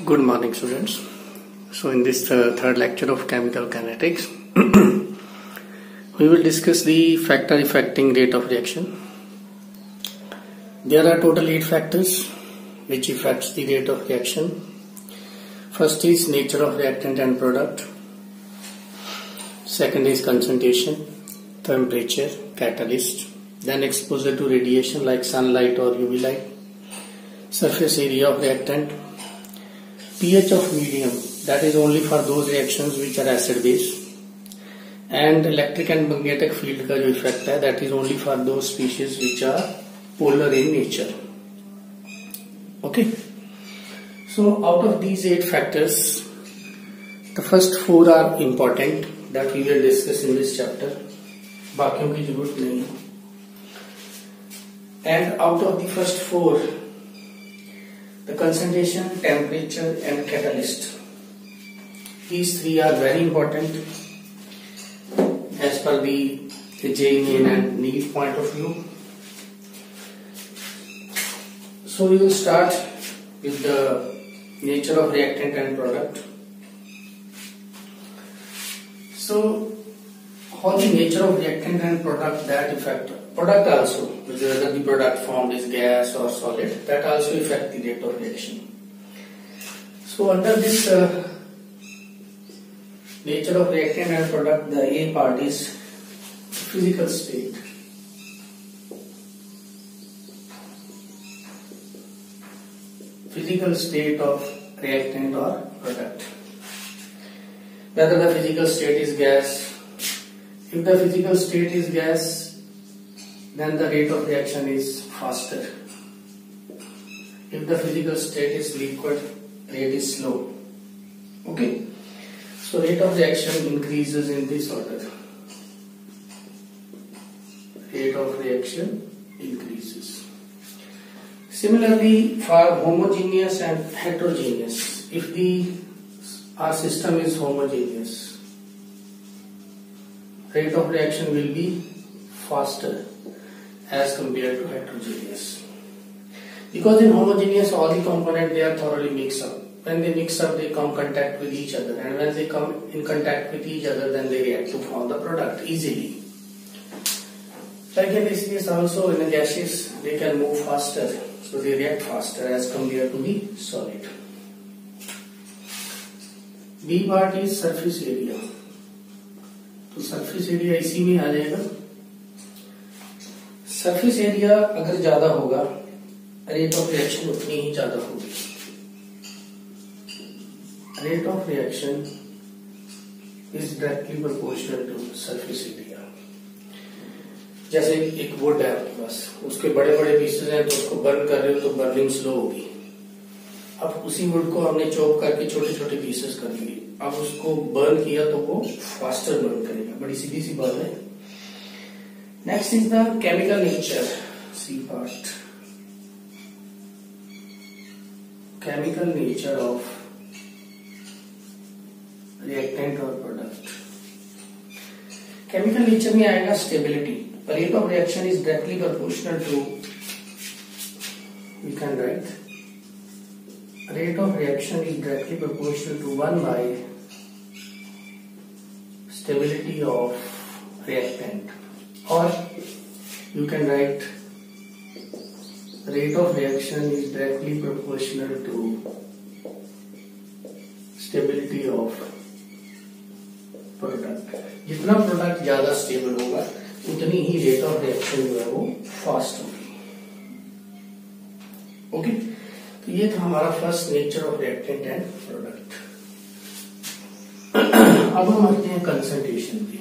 Good morning, students. So in this third lecture of chemical kinetics, we will discuss the factor affecting rate of reaction. There are total 8 factors which affects the rate of reaction. First is nature of reactant and product. Second is concentration, temperature, catalyst. Then exposure to radiation like sunlight or UV light. Surface area of reactant. pH of medium, that is only for those reactions which are acid base, and electric and magnetic field का जो effect है, that is only for those species which are polar in nature. Okay, so out of these 8 factors, the first 4 are important that we will discuss in this chapter. बाकियों की जरूरत नहीं है. And out of the first 4, the concentration, temperature and catalyst, these 3 are very important as per the JEE and NEET point of view. So we will start with the nature of reactant and product. So how the nature of reactant and product that affect product also, whether the product formed is gas or solid, that also affect the rate of reaction. So under this nature of reactant and product, the A part is physical state. Physical state of reactant or product. Whether the physical state is gas. If the physical state is gas, then the rate of reaction is faster. If the physical state is liquid, rate is slow. Okay, so rate of reaction increases in this order. Rate of reaction increases. Similarly, for homogeneous and heterogeneous, if our system is homogeneous, rate of reaction will be faster as compared to heterogeneous. Because in homogeneous, all the components, they are thoroughly mixed up. When they mix up, they come in contact with each other, and when they come in contact with each other, then they react to form the product easily. Like in this case also, in the gaseous, they can move faster, so they react faster as compared to the solid. B part is surface area. तो surface area इसी में आ जाएगा. Surface area अगर ज्यादा होगा, rate of reaction उतनी ही ज्यादा होगी. Rate of reaction is directly proportional to surface area. जैसे एक वुड है आपके पास, उसके बड़े बड़े पीसेस हैं, तो उसको बर्न कर रहे हो तो बर्निंग स्लो होगी. अब उसी वुड को हमने चॉप करके छोटे छोटे पीसेस कर लिए. अब उसको बर्न किया तो वो फास्टर बर्न करेगा. बड़ी सीधी सी बात है. Next is the chemical nature. C part, chemical nature of reactant और प्रोडक्ट. केमिकल नेचर में आएगा stability. Rate of reaction is directly proportional to, we can write, rate of reaction is directly proportional to 1 by stability of reactant, or you can write rate of reaction is directly proportional to stability of product. जितना product ज्यादा stable होगा, उतनी ही rate of reaction जो है वो fast होगी. Okay, तो ये था हमारा first nature of reactant and product. अब हम आते हैं कंसंट्रेशन पे.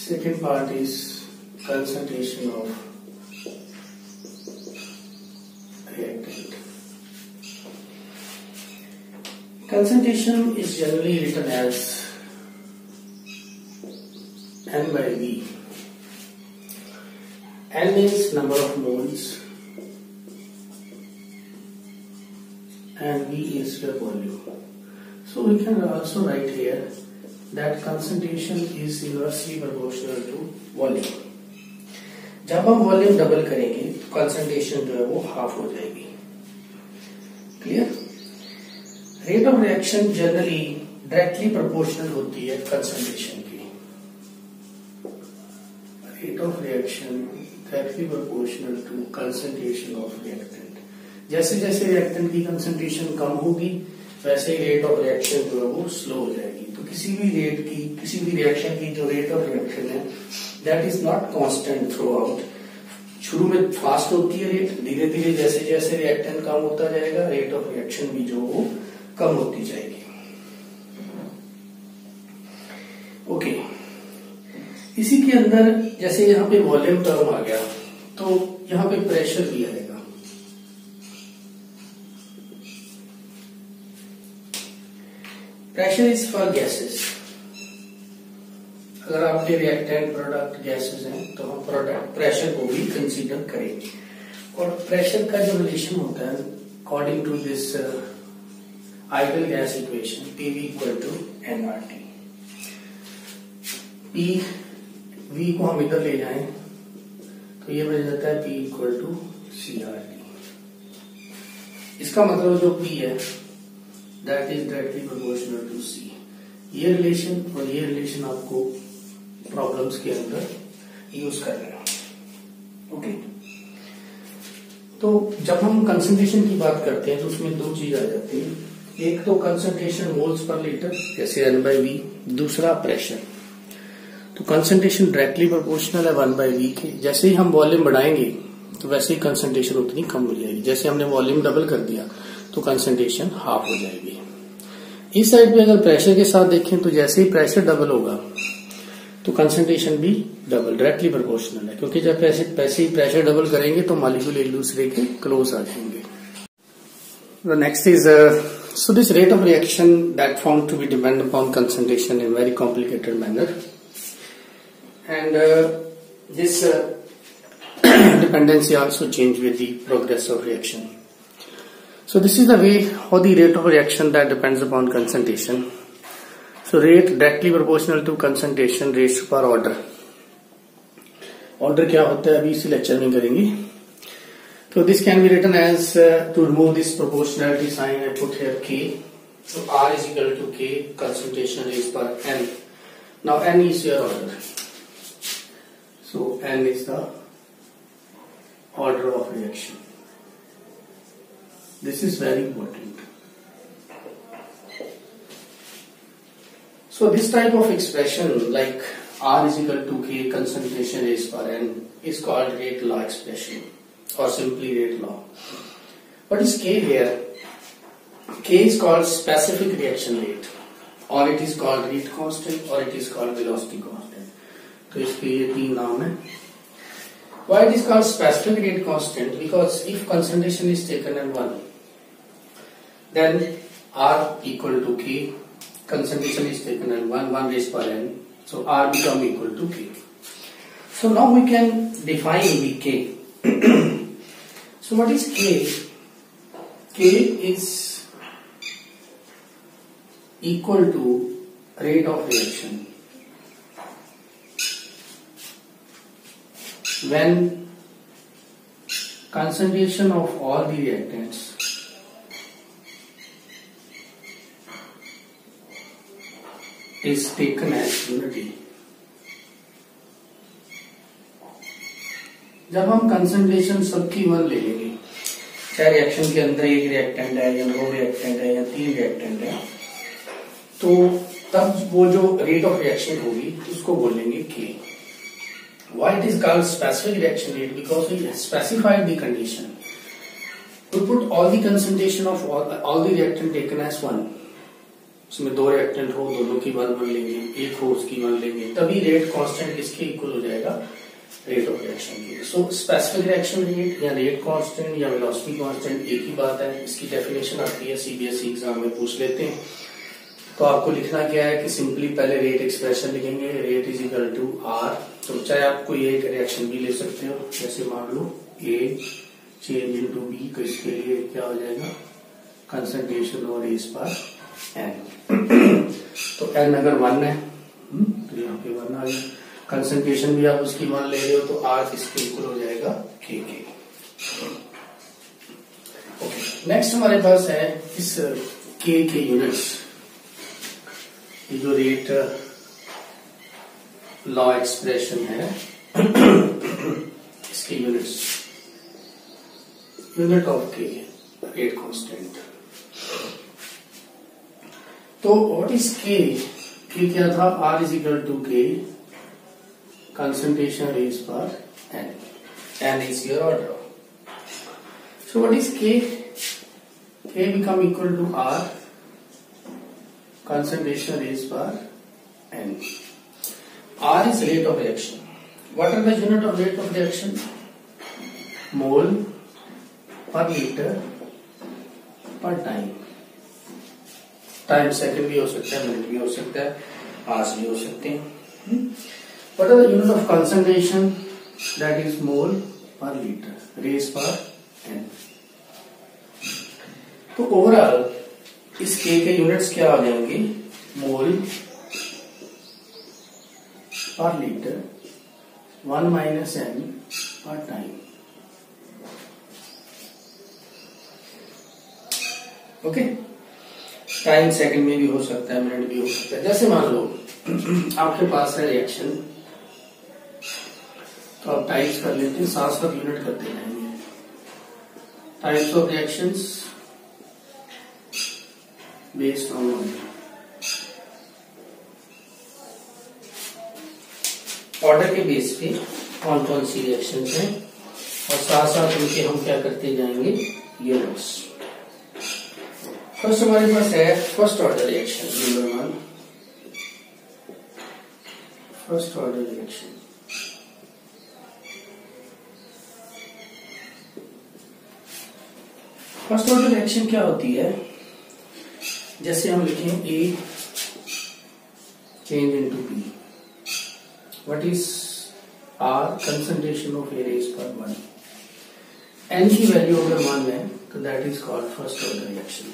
Second part is concentration of reactant. Concentration is generally written as N by V. N means number of moles and V is the volume. So we can also write here that concentration is inversely proportional to volume. जब हम volume double करेंगे तो concentration जो है वो half हो जाएगी. Clear? Rate of reaction generally directly proportional होती है कंसंट्रेशन की। Rate of reaction directly proportional to concentration of reactant. जैसे जैसे रिएक्टेंट की कंसंट्रेशन कम होगी वैसे ही रेट ऑफ रिएक्शन जो है वो स्लो हो जाएगी। तो किसी भी रिएक्शन की जो रेट ऑफ रिएक्शन है that is not constant through out. शुरू में फास्ट होती है रेट, धीरे धीरे जैसे जैसे रिएक्टेंट कम होता जाएगा रेट ऑफ रिएक्शन भी जो वो कम होती जाएगी। ओके, इसी के अंदर जैसे यहाँ पे वॉल्यूम टर्म आ गया तो यहाँ पे प्रेशर भी आएगा। Pressure is for gases. अगर आपके रिएक्टेंट प्रोडक्ट गैसेस हैं तो हम प्रोडक्ट प्रेशर को भी कंसीडर करेंगे। और प्रेशर का जो रिलेशन होता है according to this ideal gas equation PV equal to nRT। P V को हम इधर ले जाएं तो ये बन जाता है P इक्वल टू CRT। इसका मतलब जो P है that is directly proportional to C। ये रिलेशन और ये रिलेशन आपको प्रॉब्लम्स के अंदर यूज कर रहे हैं। ओके, तो जब हम कंसंट्रेशन की बात करते हैं तो उसमें दो चीज आ जाती है। एक तो कंसंट्रेशन मोल्स पर लीटर जैसे N/V, दूसरा प्रेशर। तो कंसंट्रेशन डायरेक्टली प्रोपोर्शनल है 1/V के। जैसे ही हम वॉल्यूम बढ़ाएंगे तो वैसे ही कंसंट्रेशन उतनी कम हो जाएगी। जैसे हमने वॉल्यूम डबल कर दिया तो कंसंट्रेशन हाफ हो जाएगी। इस साइड पे अगर प्रेशर के साथ देखें तो जैसे ही प्रेशर डबल होगा तो कंसंट्रेशन भी डबल डायरेक्टली प्रोपोर्शनल है, क्योंकि जब वैसे ही प्रेशर डबल करेंगे तो मॉलिक्यूल एक दूसरे के क्लोज आ जाएंगे। The next is so this rate of reaction that found to be dependent upon concentration in very complicated manner, and this dependency also change with the progress of reaction. So this is the way how the rate of reaction that depends upon concentration. So rate directly proportional to concentration raised per order. Order क्या होता है अभी इसी lecture में करेंगे। So this can be written as to remove this proportionality sign I put here K. So R is equal to K, concentration raised per N. Now N is your order. So N is the order of reaction. This is very important. So this type of expression like R is equal to K, concentration raised per N is called rate law expression or simply rate law. What is K here? K is called specific reaction rate, or it is called rate constant, or it is called velocity constant. तो इसके ये तीन नाम है। Why it is called specific rate constant? Because if concentration is taken at 1, then R equal to K. Concentration is taken at 1 raised per N. So R become equal to K. So now we can define the K. So what is K? K is equal to rate of reaction when concentration of all the reactants is taken as unity. जब हम concentration सबकी 1 ले लेंगे, चाहे reaction के अंदर एक reactant है या 2 रिएक्टेंट है या 3 रिएक्टेंट है, तो तब वो जो रेट ऑफ रिएक्शन होगी उसको बोलेंगे K. Why it is called specific reaction rate? Because we specified the condition. We put all the concentration of all the reactant taken as 1. उसमें 2 रिएक्टेंट हो, दोनों की 1 लेंगे, एक हो उसकी 1 लेंगे, तभी रेट कांस्टेंट किसके इक्वल हो जाएगा? रेट ऑफ रिएक्शन की। सो स्पेसिफिक रिएक्शन रेट या रेट कांस्टेंट या वेलोसिटी कांस्टेंट एक ही बात है। इसकी डेफिनेशन आती है सीबीएसई एग्जाम में पूछ लेते हैं। तो आपको लिखना क्या है कि सिंपली पहले रेट एक्सप्रेशन लिखेंगे, rate is equal to R. तो चाहे आप कोई एक रिएक्शन भी ले सकते हो, जैसे मान लो ए चेंज इनटू बी, तो इसके लिए क्या हो जाएगा? कंसंट्रेशन और रेस पर एन। तो एन अगर 1 है तो यहाँ पे 1 आ गया। कंसंट्रेशन भी आप उसकी 1 ले रहे हो तो आर इसके इक्वल हो जाएगा के। ओके, नेक्स्ट हमारे पास है इस के यूनिट्स, ये जो रेट लॉ एक्सप्रेशन है इसके यूनिट्स, यूनिट ऑफ के रेट कांस्टेंट। तो व्हाट इज के क्या था, आर इज इक्वल टू के concentration raised per n, n is your order. So what is k? K become equal to r concentration raised per n. R is rate of reaction. What are the unit of rate of reaction? Mole per liter per time. Time second भी हो सकता है, minute भी हो सकता है, hours भी हो सकते हैं। What are the unit of concentration? That is mole per liter raised per n. तो ओवरऑल इस K के यूनिट्स क्या आ जाएंगे, मोल पर लीटर 1 माइनस n पर टाइम। ओके, टाइम सेकंड में भी हो सकता है, मिनट भी हो सकता है। जैसे मान लो आपके पास है रिएक्शन, तो आप टाइप्स कर लेते हैं, साथ साथ यूनिट करते जाएंगे। Types of reactions based on order के बेस पे कौन कौन सी रिएक्शंस हैं, और साथ साथ उनके हम क्या करते जाएंगे, यूनिट्स। फर्स्ट हमारे पास है first order reaction, number 1 first order reaction. First order reaction क्या होती है, जैसे हम लिखें A change into B, what is R concentration of A raise पर 1, एन की वैल्यू अगर 1 है तो that is called first order reaction.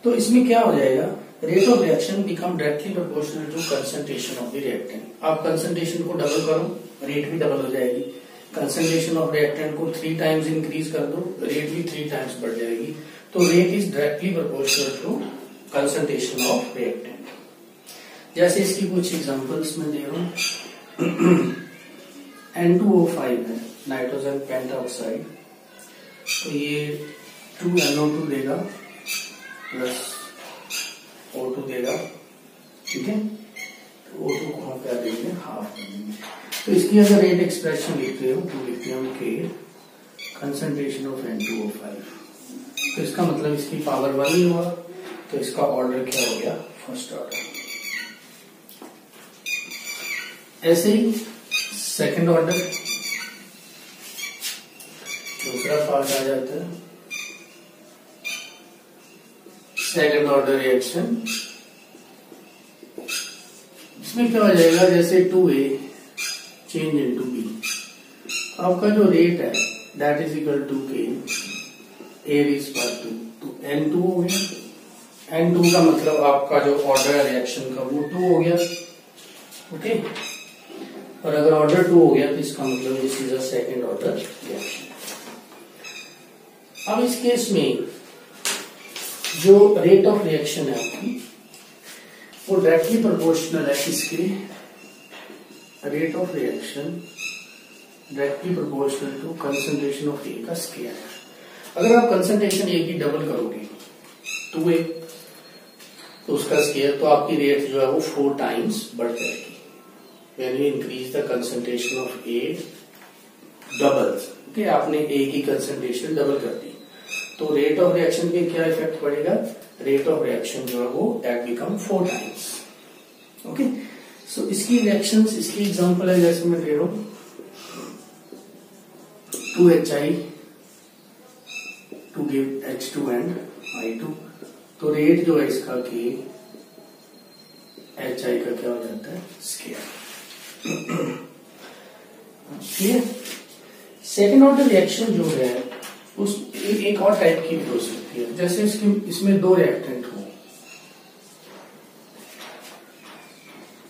तो इसमें क्या हो जाएगा, rate of reaction become directly proportional to concentration of the reactant. आप कंसंट्रेशन को डबल करो, रेट भी डबल हो जाएगी। कंसंट्रेशन ऑफ रिएक्टेंट को 3 टाइम्स इंक्रीज कर दो, रेट भी 3 टाइम्स बढ़ जाएगी। तो rate is directly proportional to concentration of reactant. जैसे इसकी कुछ एग्जांपल्स मैं दे रहा हूं। N2O5 है, नाइट्रोजन पेंटाऑक्साइड, तो ये 2NO2 देगा प्लस O2 देगा, ठीक है। तो O2 को हम क्या देंगे, हाफ कर देंगे। तो इसकी अगर रेट एक्सप्रेशन लिखते हो तो लिखते हैं हम के कंसंट्रेशन ऑफ N2O5, तो इसका मतलब इसकी पावर 1 ही हुआ, तो इसका ऑर्डर क्या हो गया, फर्स्ट ऑर्डर। ऐसे ही सेकंड ऑर्डर, दूसरा पार्ट आ जाता है सेकंड ऑर्डर रिएक्शन। इसमें क्या हो जाएगा, जैसे 2A चेंज इनटू बी, आपका जो रेट है दैट इज इक्वल टू के ए रेज पर 2, तो N2 हो गया। N2 का मतलब आपका जो ऑर्डर है रिएक्शन का वो 2 हो गया, ओके। और अगर ऑर्डर 2 हो गया तो इसका मतलब this is a second order reaction. अब इस केस में जो रेट ऑफ रिएक्शन है आपकी वो डायरेक्टली प्रोपोर्शनल है किसके, rate of reaction directly proportional to concentration of A का स्क्वायर। अगर आप कंसंट्रेशन ए की डबल करोगे 2A, तो उसका स्क्वायर, तो आपकी रेट जो है वो 4 टाइम्स बढ़ जाएगी। When you increase the concentration of A doubles, okay, आपने A की कंसंट्रेशन डबल कर दी, तो रेट ऑफ रिएक्शन पे क्या इफेक्ट पड़ेगा, रेट ऑफ रिएक्शन जो है वो दैट बिकम 4 टाइम्स, ओके। सो इसकी रिएक्शंस, इसकी एग्जांपल है जैसे मैं दे रहा हूं 2HI to give H2 and I2, तो रेट जो है इसका कि HI का क्या हो जाता है, square. Clear. Second order reaction जो है उस एक और टाइप की भी हो सकती है, जैसे इसमें 2 रिएक्टेंट हो,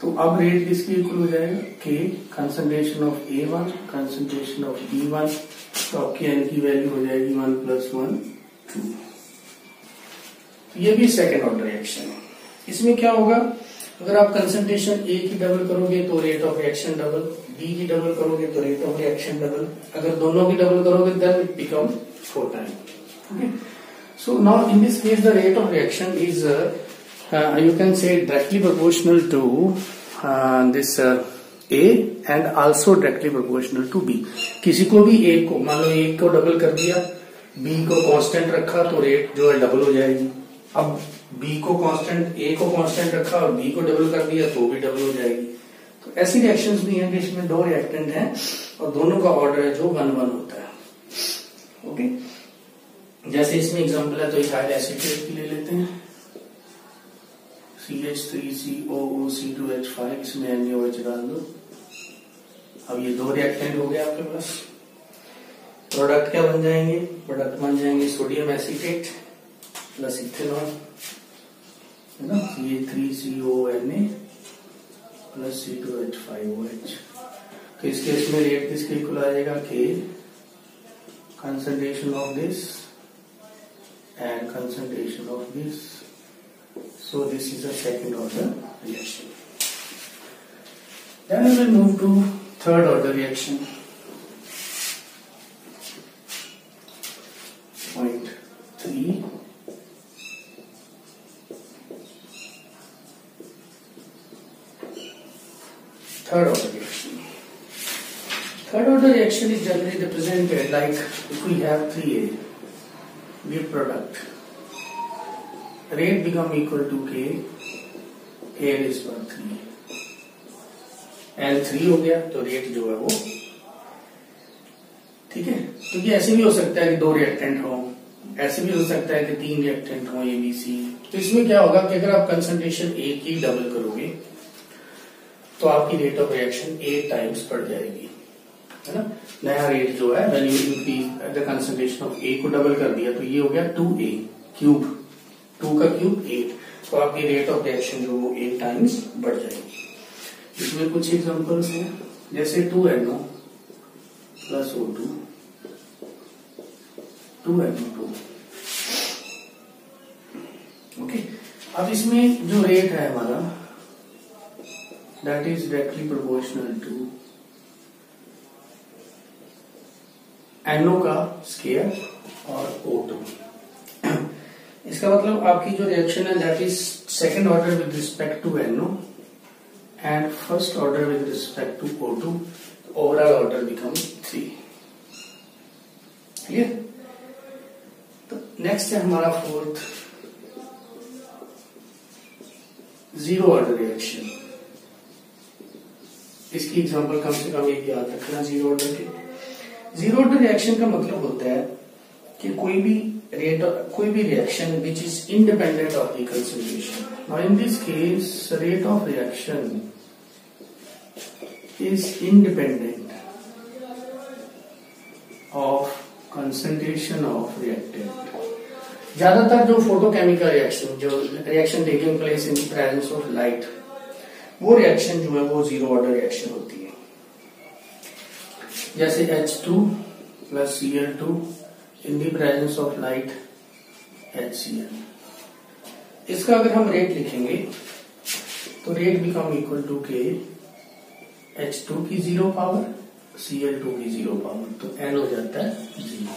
तो अब रेट किसकी इक्वल हो जाएगा, के concentration of A1 concentration of B1 तो आपकी एन की वैल्यू हो जाएगी 1 + 1 2। ये भी सेकेंड ऑर्डर रिएक्शन है। इसमें क्या होगा, अगर आप कंसंट्रेशन ए की डबल करोगे तो rate of reaction double, B की डबल करोगे तो रेट ऑफ रिएक्शन डबल, अगर दोनों की डबल करोगे then it become 4 time. Okay, so now in this case the rate of reaction is you can say directly proportional to this A and also directly proportional to B। किसी को भी एक को, मान लो एक को डबल कर दिया, B को कांस्टेंट रखा तो रेट जो है डबल हो जाएगी। अब B को कांस्टेंट, A को कांस्टेंट रखा और B को डबल कर दिया तो भी डबल हो जाएगी। तो ऐसी रिएक्शंस भी हैं कि इसमें दो रिएक्टेंट हैं और दोनों का ऑर्डर है जो 1-1 होता है। ओके, जैसे इसमें एग्जांपल है तो इथाइल एसीटेट की ले लेते हैं, CH3COOC2H5, इसमें NaOH डाल दो। अब ये दो रिएक्टेंट हो गए आपके पास। प्रोडक्ट क्या बन जाएंगे, प्रोडक्ट बन जाएंगे सोडियम एसीटेट प्लस इथेनॉल, है ना, CH3CONA प्लस C2H5OH। तो इस केस में रेट किसके इक्वल आ जाएगा, K concentration of this and concentration of this. So this is a second order reaction. Then we will move to third order reaction. Point 3. Third order reaction. Third order reaction is generally represented like if we have 3A, give product. Rate become equal to K, K is for 3, L 3 हो गया तो rate जो है वो, ठीक है। तो ये ऐसे भी हो सकता है कि दो रिएक्टेंट हो, ऐसे भी हो सकता है कि 3 रिएक्टेंट हो A B C। तो इसमें क्या होगा कि अगर आप कंसंट्रेशन A की डबल करोगे तो आपकी रेट ऑफ रिएक्शन 8 टाइम्स बढ़ जाएगी, है ना। नया रेट जो है when you increase the concentration of A को डबल कर दिया तो ये हो गया 2A क्यूब, 2 का क्यूब 8, तो आपकी रेट ऑफ रिएक्शन जो वो 8 टाइम्स बढ़ जाएगी। इसमें कुछ एग्जांपल्स हैं, जैसे 2NO plus O2, 2NO2। Okay, अब इसमें जो रेट है हमारा that is directly proportional to NO का स्केयर और O2। इसका मतलब आपकी जो रिएक्शन है that is second order with respect to NO and first order with respect to O2, overall order become 3। Clear. तो नेक्स्ट है हमारा फोर्थ, जीरो ऑर्डर रिएक्शन। इसकी एग्जांपल कम से कम एक याद रखना जीरो ऑर्डर के। जीरो ऑर्डर रिएक्शन का मतलब होता है कि कोई भी reaction which is independent of the concentration. Now in this case rate of reaction is independent of concentration of reactant. ज्यादातर जो फोटोकेमिकल रिएक्शन, जो reaction taking place in presence of light, वो रिएक्शन जो है वो जीरो ऑर्डर रिएक्शन होती है। जैसे H2 plus Cl2 in the presence of light HCl। इसका अगर हम रेट लिखेंगे तो rate become equal to K, H2 की 0 पावर, Cl2 की 0 पावर, तो N हो जाता है 0।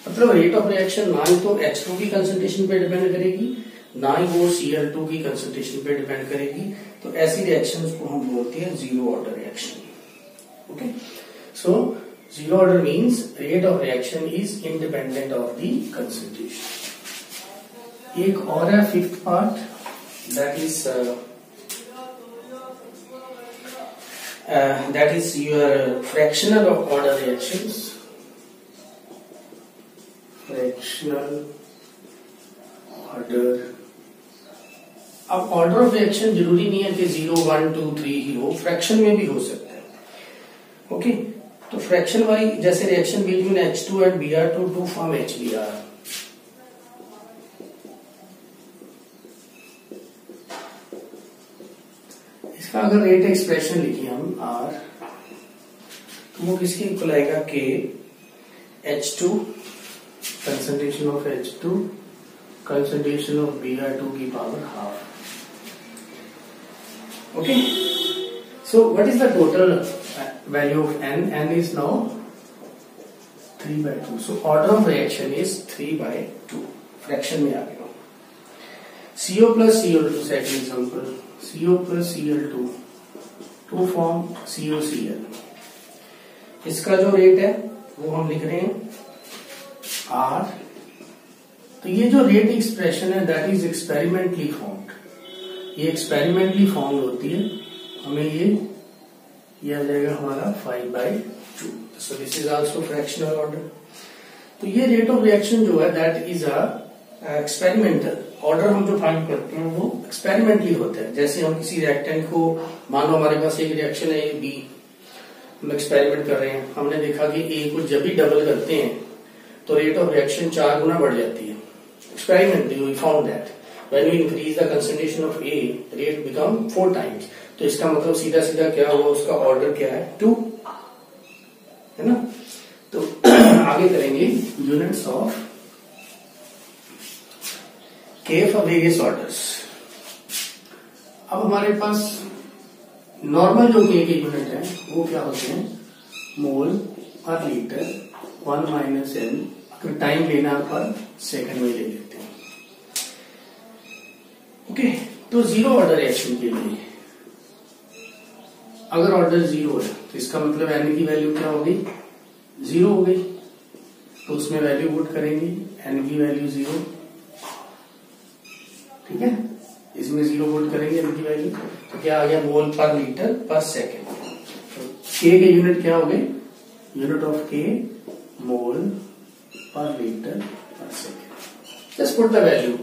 मतलब रेट ऑफ रिएक्शन ना ही तो H2 की कंसंट्रेशन पे डिपेंड करेगी, ना ही वो Cl2 की कंसंट्रेशन पे डिपेंड करेगी। तो ऐसी रिएक्शंस को हम बोलते हैं zero order reaction. Okay, so zero order means rate of reaction is independent of the concentration. एक और है fifth part, that is your fractional order reactions। Fractional order. अब ऑर्डर ऑफ रिएक्शन जरूरी नहीं है कि 0 1 2 3 ही हो, फ्रैक्शन में भी हो सकता है। ओके, तो फ्रैक्शन वाली जैसे reaction between H2 and Br2 to form HBr। इसका अगर रेट एक्सप्रेशन लिखिए हम R, तो वो किसके इक्वल आएगा K, H2, concentration of H2, concentration of Br2 की power half. Okay. So what is the total value of N? N is now 3/2. So order of reaction is 3/2. Fraction में आ गया. CO plus Cl2, second example. CO plus Cl2 to form COCl. इसका जो rate है वो हम लिख रहे हैं R. तो ये जो रेट एक्सप्रेशन है दैट इज एक्सपेरिमेंटली फॉर्म्ड. ये एक्सपेरिमेंटली फॉर्म होती है. हमें ये आ जाएगा हमारा 5/2. So this is also fractional order. तो ये रेट ऑफ रिएक्शन जो है that is a experimental order. हम जो फाइंड करते हैं वो एक्सपेरिमेंटली होता है. जैसे हम किसी रिएक्टेंट को, मान लो हमारे पास एक रिएक्शन है बी, हम एक्सपेरिमेंट कर रहे हैं. हमने देखा कि ए को जब भी डबल करते हैं तो रेट ऑफ रिएक्शन 4 गुना बढ़ जाती है. Experimentally we found that when we increase the concentration of A rate become 4 times. तो इसका मतलब सीधा सीधा क्या हुआ, उसका ऑर्डर क्या है 2, है ना. तो आगे करेंगे यूनिट्स ऑफ के फॉर वेरियस ऑर्डर्स. अब हमारे पास नॉर्मल जो के यूनिट है वो क्या होते हैं, मोल पर लीटर 1 माइनस एन. अगर टाइम लेना पर सेकंड में ले लेते हैं. ओके. तो जीरो ऑर्डर रिएक्शन के लिए अगर ऑर्डर 0 है तो इसका मतलब एन की वैल्यू क्या हो गई, 0 हो गई. तो उसमें वैल्यू पुट करेंगे, एन की वैल्यू 0. ठीक है, इसमें 0 पुट करेंगे एन की वैल्यू. तो क्या आ गया, मोल पर लीटर पर सेकेंड. तो के के यूनिट क्या हो गए, यूनिट ऑफ के मोल पर लीटर पर second. Just put the value.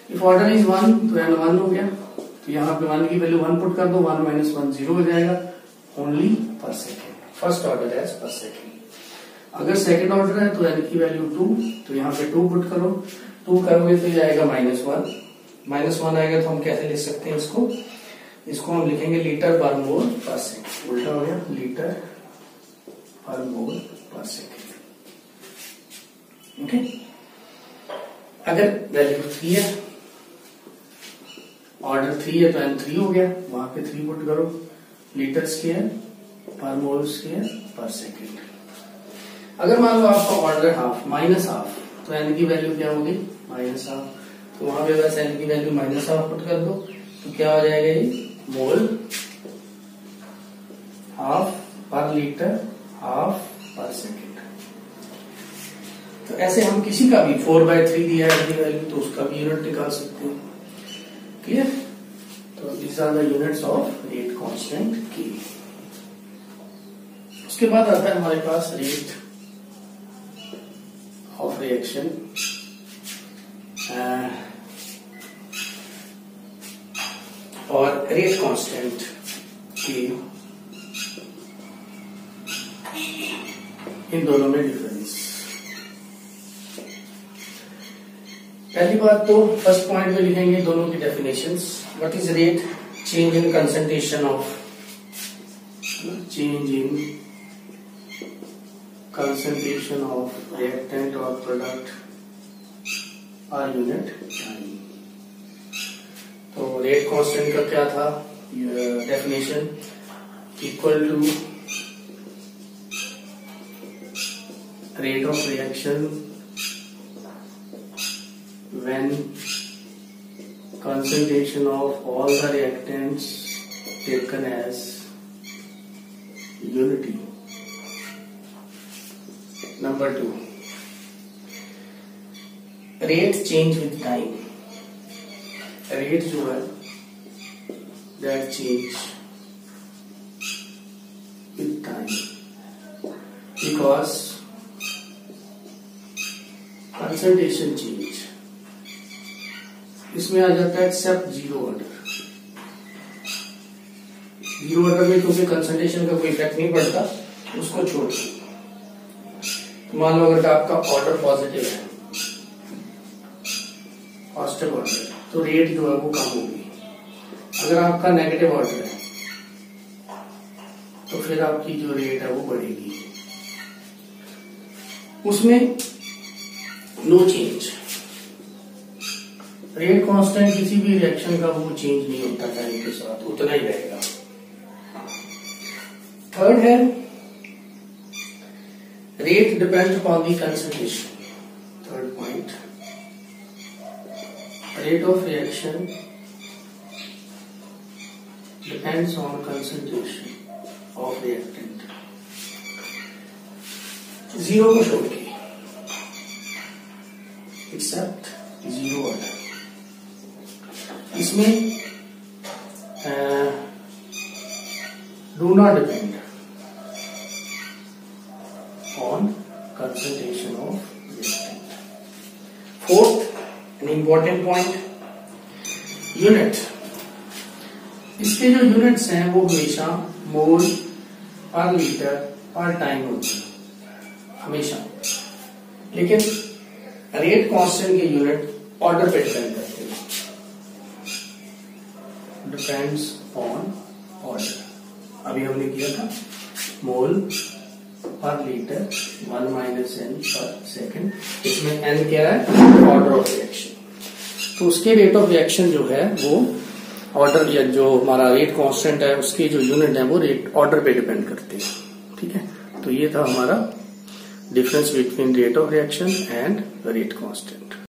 If order is 1 तो एन 1 हो गया. तो यहाँ पे 1 की वैल्यू 1 पुट कर दो, 1 माइनस 1 0 हो जाएगा. Only per second, first order as per second. अगर सेकेंड ऑर्डर है तो एन की वैल्यू 2, तो यहाँ पे 2 पुट करो. 2 करोगे तो ये आएगा -1. -1 आएगा तो हम कैसे लिख सकते हैं इसको, इसको हम लिखेंगे लीटर पर मोल पर सेकेंड. उल्टा हो गया, लीटर पर मोल पर सेकेंड. ओके. अगर वैल्यू 3 है, ऑर्डर 3 है तो एन 3 हो गया, वहां पे 3 पुट करो. लीटर स्क्वायर पर मोल स्क्वायर पर सेकेंड. अगर मान लो आपका ऑर्डर हाफ माइनस हाफ, तो एन की वैल्यू क्या होगी, -हाफ. तो वहां पे बस एन की वैल्यू -हाफ पुट कर दो. तो क्या हो जाएगा, ये मोल हाफ पर लीटर हाफ पर सेकेंड. तो ऐसे हम किसी का भी 4/3 दिया है एन की वैल्यू तो उसका भी यूनिट निकाल सकते हैं. क्लियर. तो these are the units of rate constant K. उसके बाद आता है हमारे पास रेट ऑफ रिएक्शन और रेट कांस्टेंट K. इन दोनों में डिफरेंस. पहली बात तो फर्स्ट पॉइंट में लिखेंगे दोनों की definitions. What is rate, change in concentration of, change in concentration of reactant और प्रोडक्ट पर यूनिट टाइम. तो रेट कांस्टेंट का क्या था definition, equal to rate of reaction when concentration of all the reactants taken as unity. Number 2, rate change with time. Rate जो है that change with time because concentration change. इसमें आ जाता है except zero order. Zero order में क्योंकि concentration का कोई effect नहीं पड़ता, उसको छोड़ दो. मान लो अगर आपका ऑर्डर पॉजिटिव है, पॉजिटिव ऑर्डर, तो रेट जो है वो कम होगी. अगर आपका नेगेटिव ऑर्डर है तो फिर आपकी जो रेट है वो बढ़ेगी. उसमें नो चेंज, रेट कांस्टेंट किसी भी रिएक्शन का वो चेंज नहीं होता टाइम के साथ, उतना ही रहेगा। थर्ड है rate depend upon the concentration. Third point, rate of reaction depends on concentration of reactant, zero को छोड़ के, एक्सेप्ट जीरो ऑर्डर। इसमें do not depend on concentration of reactant. Fourth an important point, unit. इसके जो units हैं वो हमेशा मोल पर लीटर पर टाइम होती है हमेशा, लेकिन रेट कांस्टेंट के यूनिट ऑर्डर पे डिपेंड करते हैं, डिपेंड्स ऑन ऑर्डर। अभी हमने किया था मोल पर लीटर 1 माइनस n पर सेकेंड, इसमें n क्या है, ऑर्डर ऑफ रिएक्शन। तो उसके रेट ऑफ रिएक्शन जो है वो ऑर्डर, या जो हमारा रेट कांस्टेंट है उसकी जो यूनिट है वो रेट ऑर्डर पे डिपेंड करते हैं। ठीक है, तो ये था हमारा difference between rate of reaction and rate constant.